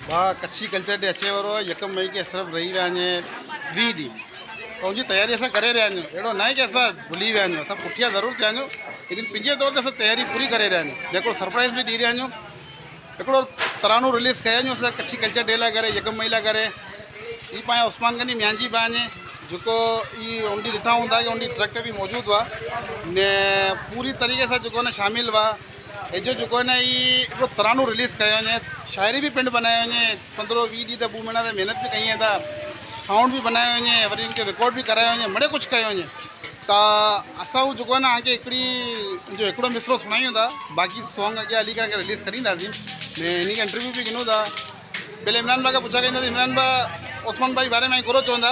वाह कच्छी culture day अचे वारो आहे 1 मई के सिर्फ़ु रही विया आहिनि 20 ॾींहं त उनजी तयारी असां करे रहिया आहियूं। अहिड़ो न आहे की असां भुली विया आहियूं, असां पुठियां ज़रूरु थिया आहियूं, लेकिन पंहिंजे तौर ते असां तयारी पूरी करे रहिया आहियूं। जेको सरप्राइज़ बि ॾेई रहिया आहियूं। हिकिड़ो तरानो रिलीज़ कया आहियूं असां कच्छी कल्चर डे लाइ करे 1 मई लाइ करे। ई पंहिंजा उस्मान गनी म्यांजी पाणे जेको ई उनकी ॾिठा हूंदा की उनकी ट्रक ते बि मौजूदु हुआ ने पूरी तरीक़े सां जेको न शामिल हुआ। एजो जो है ना ये तरानो रिलीज़ कयो वञे, शायरी भी पिंड बनाए वञे, 15-20 ॾींहं त 2 महीना त महिनत भी कई है, साउंड भी बनाए वञे, वरी इनके रिकॉर्ड भी कराए वञे, मड़े कुछ कयो वञे। त असां जो है ना आगे हिकिड़ी जो हिकिड़ो मिसरो सुनायूं था, बाक़ी सॉन्ग अॻियां हली करे रिलीज़ करींदासीं ने इन के इंटरव्यू भी गिनूं था। पहले इमरान भाई का पुछा कईंदासीं, इमरान भाई उस्मान भाई बारे में गुरो चवंदा।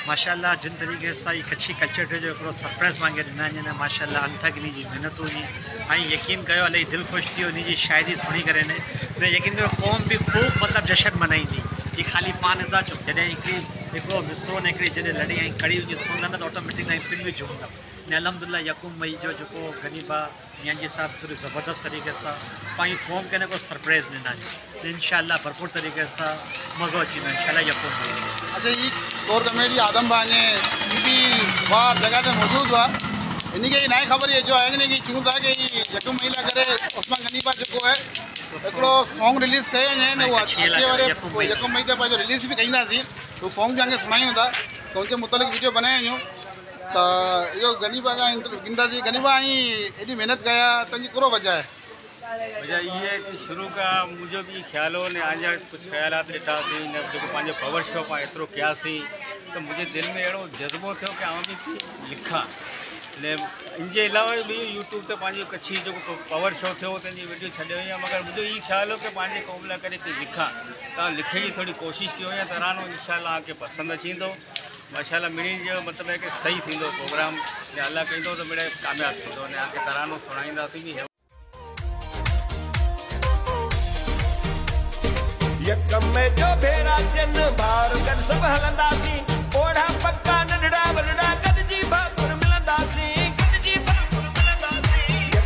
माशाल्लाह जिन तरीक़े से कच्छी कल्चर डे जो एक सरप्राइज़ मांगे दिना आहिनि माशाल्लाह अंथगनी जी महिनत हुई ऐं यकीन कयो अलाई दिल ख़ुशि थी उन जी शायरी सुनी करे ने यकीन कयो क़ौम भी खूब मतलब जश्न मनाईंदी। ये खाली पान नथा चुप जॾहिं हिकिड़ो मिसरो ने हिकिड़ी जॾहिं लड़ी ऐं कड़ी हुजे सुनंदा न त ऑटोमेटिक ऐं पिन बि झूमंदा ने अलहमदुलिल्लाह 1 मई जो जेको गनीबा मियांजी साहब थोड़ी ज़बरदस्त तरीक़े से पंहिंजी क़ौम खे न को सरप्राइज़ ॾिना तो इंशाअल्लाह भरपूर तरीक़े से मज़ो अची वेंदो इंशाअल्लाह 1 मई। अच्छा ये कोर कमेटी आदम बाने ये भी बाहर जगह पे मौजूद हुआ इन्हीं के ना खबर ये जो है कि चूं था कि 1 मई ला करे उस्मान गनी बा जो है हिकिड़ो सॉन्ग रिलीज़ कयो ने वो अचे वारे 1 मई ते पंहिंजो रिलीज़ भी कईंदासीं तो सॉन्ग भी आगे सुनायूं था तो उनके मुतालिक वीडियो बनाए आहियूं। तो इहो गनीबा का इंटरव्यू गिंदासीं। गनीबा आई एडी मेहनत कया तुंहिंजी कहिड़ो वजह है? वजह ये है कि शुरू का मुझे भी ख्याल हो ने आज कुछ ख्यालात ॾिठासीं न जो पंहिंजो पावर शॉप आहे एतिरो कयासीं तो मुझे दिल में अहिड़ो जज़्बो थियो कि आउं बि लिखां ने इनके अलावा भी यूट्यूब ते पंहिंजी कच्छी जो पावर शो थियो तंहिंजी वीडियो छॾे वई आहे मगर मुझे ये ख्याल हो कि पंहिंजे क़ौम लाइ करे कि लिखां तव्हां लिखे जी थोड़ी कोशिश कयो या तरानो इंशाअल्लाह के पसंदि अची वेंदो माशाअल्लाह मिणी जो मतलब है कि सही थींदो प्रोग्राम या अल्लाह कंदो तो मिड़े कामयाबु थींदो ने आके तरानो सुणाईंदासीं बि। 1 मई जो भेरा चन बार गॾ सभु हलंदासीं ओढ़ा पक्का नंढड़ा वॾड़ा गॾिजी भाकुर मिलंदासीं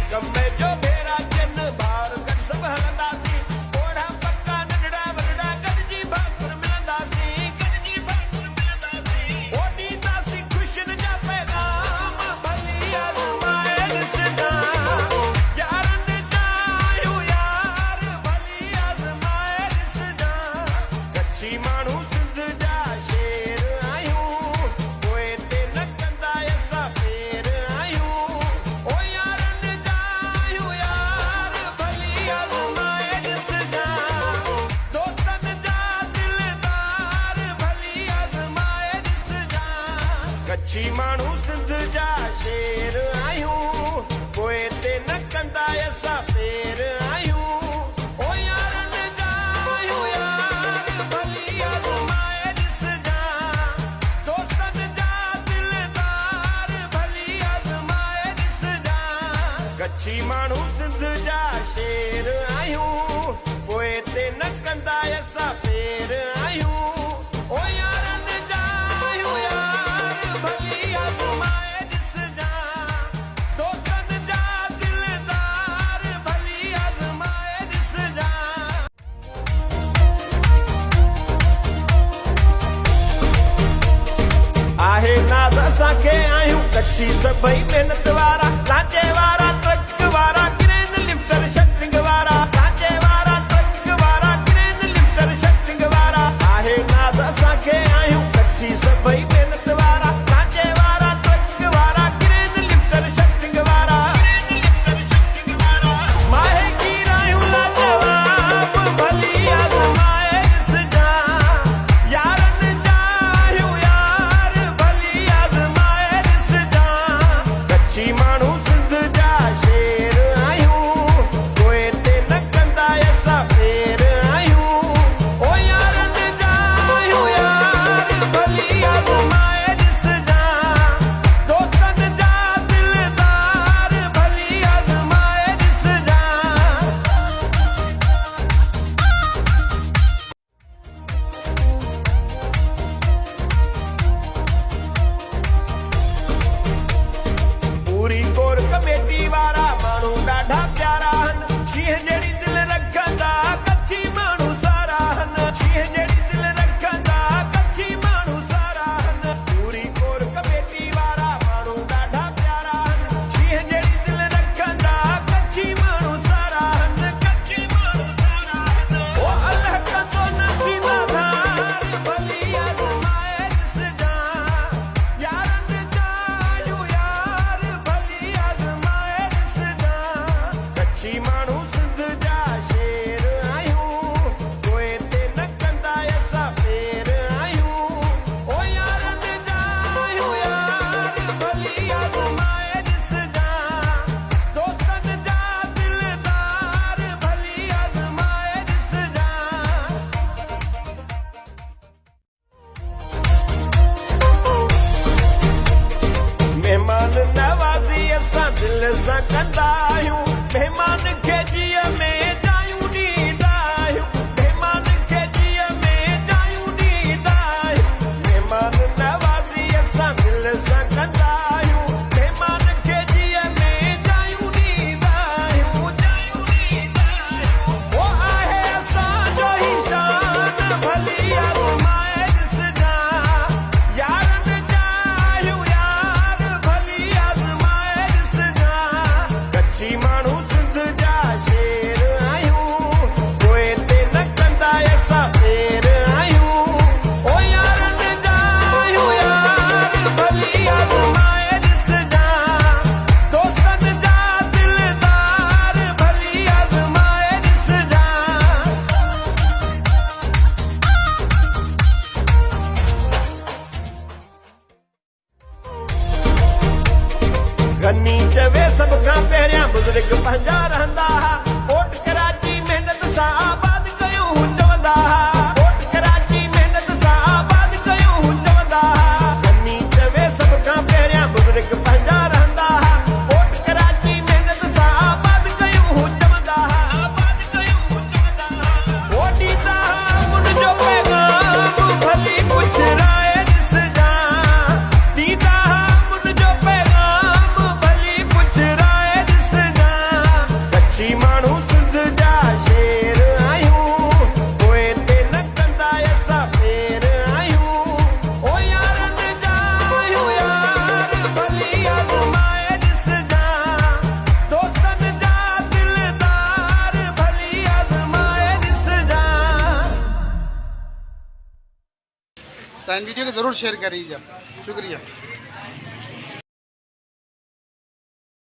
1 मई जो भेरा चन बार गॾ सभु हलंदासीं ओढ़ा पक्का नंढड़ा वॾड़ा गॾिजी भाकुर मिलंदासीं ओ ॾींदासीं ख़ुशियुनि जा पैगाम भली आज़माए ॾिसंदा यारनि जा आहियूं यार भली आज़माए ॾिसंदा कच्छी माण्हू सिंध जा शेर आहियूं पोइ ते न कंदा असां फेर आहियूं ओ यारनि जा आहियूं यार भली आज़माए ॾिसंदा दोस्तनि जा दिलदार भली आज़माए ॾिसंदा कच्छी माण्हू सिंध जा शेर आहियूं पोइ ते न कंदा असां फेर आहियूं ओ यारनि जा आहियूं यार भली आज़माए ॾिसंदा दोस्तनि जा दिलदार भली आज़माए ॾिसंदा कच्छी माण्हू सिंध जा शेर आहियूं पोइ ते न कंदा असां फेर आहियूं ओ यारनि जा आहियूं यार भली आज़माए ॾिसंदा दोस्तनि जा दिलदार भली आज़माए ॾिसंदा आहे नाज़ असांखे आहियूं कच्छी सभई महिनत वारा लांचे वारा ट्रक वारा क्रेन लिफ्टर शटरिंग वारा लांचे वारा ट्रक वारा क्रेन लिफ्टर शटरिंग वारा आहे नाज़ असांखे आहियूं कच्छी सभई महिनत वारा लांचे वारा ट्रक वारा क्रेन लिफ्टर शटरिंग वारा माहे कीर आहियूं लाजवाब भली आज़माए ॾिसंदा यारनि जा आहियूं यार भली आज़माए ॾिसंदा कच्छी माण्हू सिंध वीडियो खे ज़रूरु शेयर करिएगा। शुक्रिया।